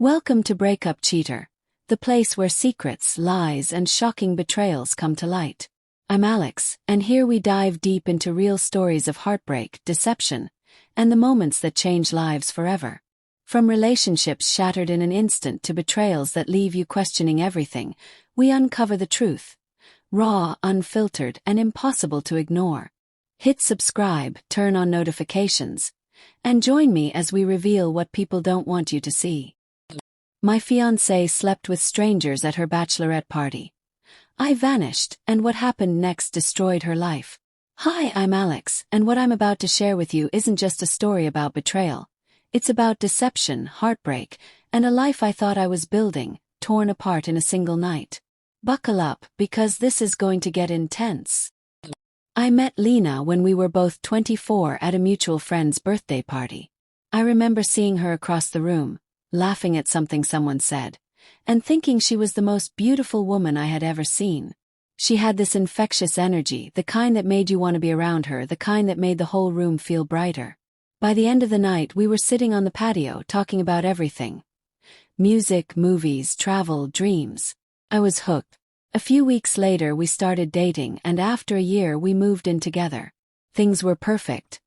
Welcome to Breakup Cheater, the place where secrets, lies, and shocking betrayals come to light. I'm Alex, and here we dive deep into real stories of heartbreak, deception, and the moments that change lives forever. From relationships shattered in an instant to betrayals that leave you questioning everything, we uncover the truth. Raw, unfiltered, and impossible to ignore. Hit subscribe, turn on notifications, and join me as we reveal what people don't want you to see. My fiancée slept with strangers at her bachelorette party. I vanished, and what happened next destroyed her life. Hi, I'm Alex, and what I'm about to share with you isn't just a story about betrayal. It's about deception, heartbreak, and a life I thought I was building, torn apart in a single night. Buckle up, because this is going to get intense. I met Lena when we were both 24 at a mutual friend's birthday party. I remember seeing her across the room, laughing at something someone said, and thinking she was the most beautiful woman I had ever seen. She had this infectious energy, the kind that made you want to be around her, the kind that made the whole room feel brighter. By the end of the night, we were sitting on the patio talking about everything. Music, movies, travel, dreams. I was hooked. A few weeks later we started dating, and after a year we moved in together. Things were perfect.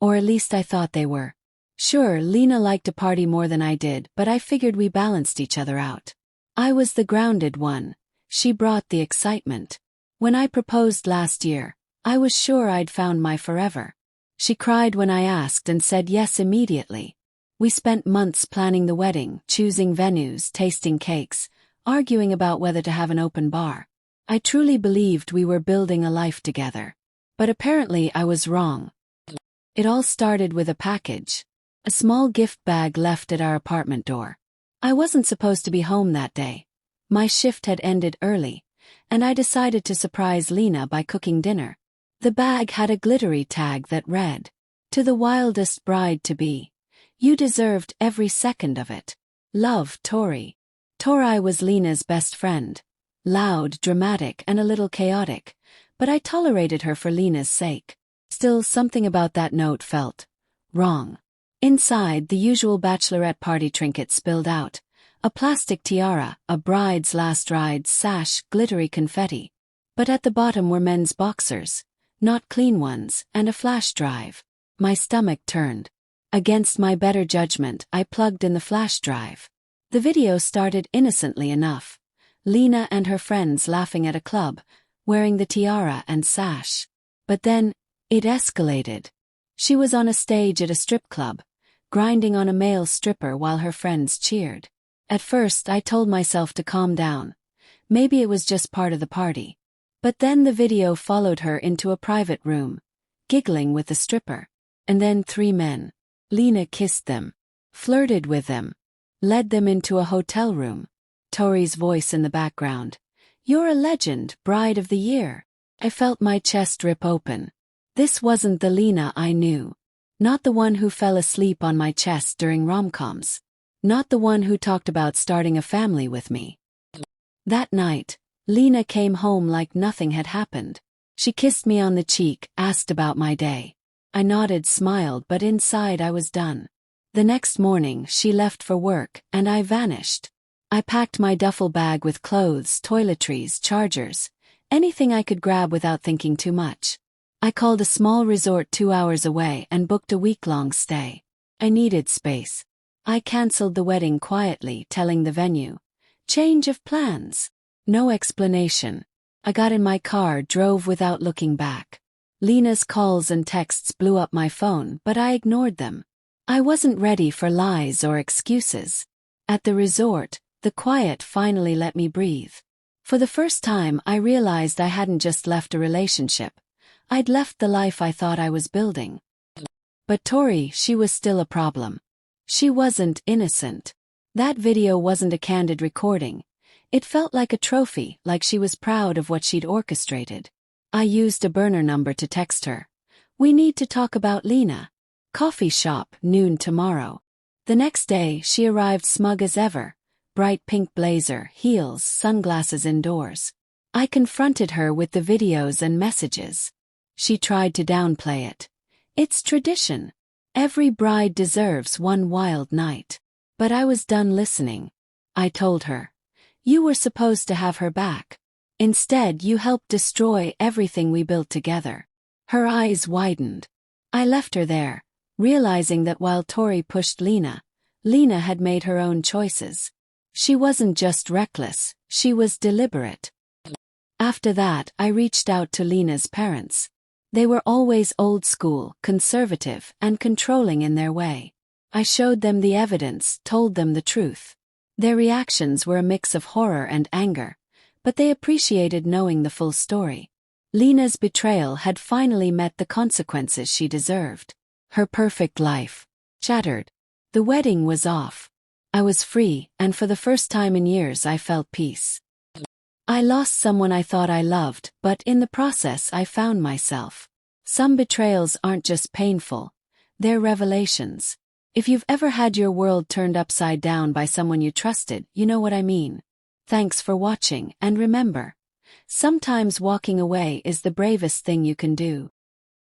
Or at least I thought they were. Sure, Lena liked to party more than I did, but I figured we balanced each other out. I was the grounded one. She brought the excitement. When I proposed last year, I was sure I'd found my forever. She cried when I asked and said yes immediately. We spent months planning the wedding, choosing venues, tasting cakes, arguing about whether to have an open bar. I truly believed we were building a life together. But apparently I was wrong. It all started with a package. A small gift bag left at our apartment door. I wasn't supposed to be home that day. My shift had ended early, and I decided to surprise Lena by cooking dinner. The bag had a glittery tag that read, "To the wildest bride-to-be. You deserved every second of it. Love, Tori." Tori was Lena's best friend. Loud, dramatic, and a little chaotic, but I tolerated her for Lena's sake. Still, something about that note felt wrong. Inside, the usual bachelorette party trinkets spilled out. A plastic tiara, a bride's last ride sash, glittery confetti. But at the bottom were men's boxers, not clean ones, and a flash drive. My stomach turned. Against my better judgment, I plugged in the flash drive. The video started innocently enough. Lena and her friends laughing at a club, wearing the tiara and sash. But then, it escalated. She was on a stage at a strip club, grinding on a male stripper while her friends cheered. At first I told myself to calm down. Maybe it was just part of the party. But then the video followed her into a private room, giggling with the stripper. And then 3 men. Lena kissed them, flirted with them, led them into a hotel room. Tori's voice in the background. "You're a legend, bride of the year." I felt my chest rip open. This wasn't the Lena I knew. Not the one who fell asleep on my chest during rom-coms. Not the one who talked about starting a family with me. That night, Lena came home like nothing had happened. She kissed me on the cheek, asked about my day. I nodded, smiled, but inside I was done. The next morning, she left for work, and I vanished. I packed my duffel bag with clothes, toiletries, chargers, anything I could grab without thinking too much. I called a small resort 2 hours away and booked a week-long stay. I needed space. I canceled the wedding quietly, telling the venue, "Change of plans." No explanation. I got in my car, drove without looking back. Lena's calls and texts blew up my phone, but I ignored them. I wasn't ready for lies or excuses. At the resort, the quiet finally let me breathe. For the first time, I realized I hadn't just left a relationship. I'd left the life I thought I was building. But Tori, she was still a problem. She wasn't innocent. That video wasn't a candid recording. It felt like a trophy, like she was proud of what she'd orchestrated. I used a burner number to text her. "We need to talk about Lena. Coffee shop, noon tomorrow." The next day, she arrived smug as ever. Bright pink blazer, heels, sunglasses indoors. I confronted her with the videos and messages. She tried to downplay it. "It's tradition. Every bride deserves one wild night." But I was done listening. I told her. You were supposed to have her back. Instead, you helped destroy everything we built together. Her eyes widened. I left her there, realizing that while Tori pushed Lena had made her own choices. She wasn't just reckless, she was deliberate. After that, I reached out to Lena's parents. They were always old school, conservative, and controlling in their way. I showed them the evidence, told them the truth. Their reactions were a mix of horror and anger, but they appreciated knowing the full story. Lena's betrayal had finally met the consequences she deserved. Her perfect life shattered. The wedding was off. I was free, and for the first time in years I felt peace. I lost someone I thought I loved, but in the process I found myself. Some betrayals aren't just painful, they're revelations. If you've ever had your world turned upside down by someone you trusted, you know what I mean. Thanks for watching, and remember, sometimes walking away is the bravest thing you can do.